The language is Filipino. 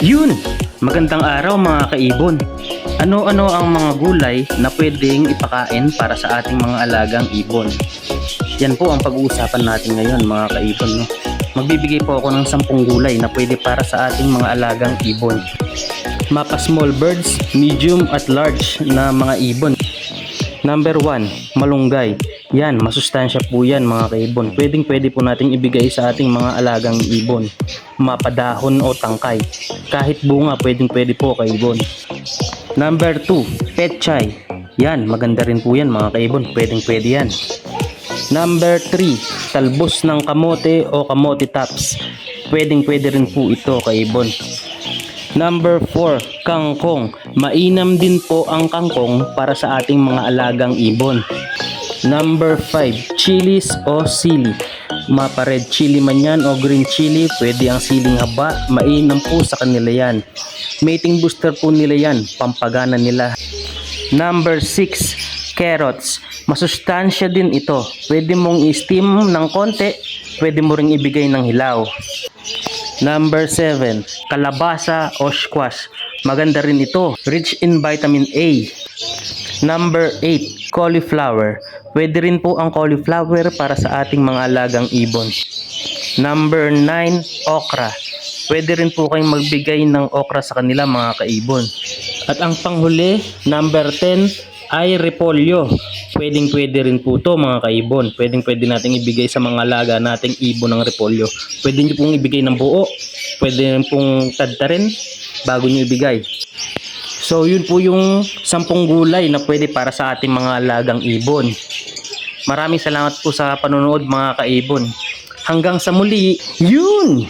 Yun! Magandang araw mga kaibon. Ano-ano ang mga gulay na pwedeng ipakain para sa ating mga alagang ibon? Yan po ang pag-uusapan natin ngayon mga kaibon. No? Magbibigay po ako ng 10 gulay na pwede para sa ating mga alagang ibon. Mapa small birds, medium at large na mga ibon. Number 1, malunggay. Yan, masustansya po yan mga kaibon. Pwede po nating ibigay sa ating mga alagang ibon. Mapadahon o tangkay. Kahit bunga, pwede po kaibon. Number 2, petchay. Yan, maganda rin po yan mga kaibon. Pwede yan. Number 3, talbos ng kamote o kamote tops. Pwede rin po ito kaibon. Number 4, kangkong. Mainam din po ang kangkong para sa ating mga alagang ibon. Number 5, chilies o sili. Mapa red chili man yan o green chili, pwede ang siling haba. Mainam po sa kanila yan. Mating booster po nila yan, pampagana nila. Number 6, carrots. Masustansya din ito. Pwede mong i-steam ng konti, pwede mo ring ibigay ng hilaw. Number 7, kalabasa o squash. Maganda rin ito, rich in vitamin A. Number 8, cauliflower. Pwede rin po ang cauliflower para sa ating mga alagang ibon. Number 9, okra. Pwede rin po kayong magbigay ng okra sa kanila mga kaibon. At ang panghuli, number 10, ay repolyo. Pwede rin po to mga kaibon. Pwede nating ibigay sa mga alaga nating ibon ng repolyo. Pwede nyo pong ibigay ng buo. Pwede rin pong tadtarin bago nyo ibigay. So yun po yung 10 gulay na pwede para sa ating mga alagang ibon. Maraming salamat po sa panonood mga kaibon. Hanggang sa muli, yun!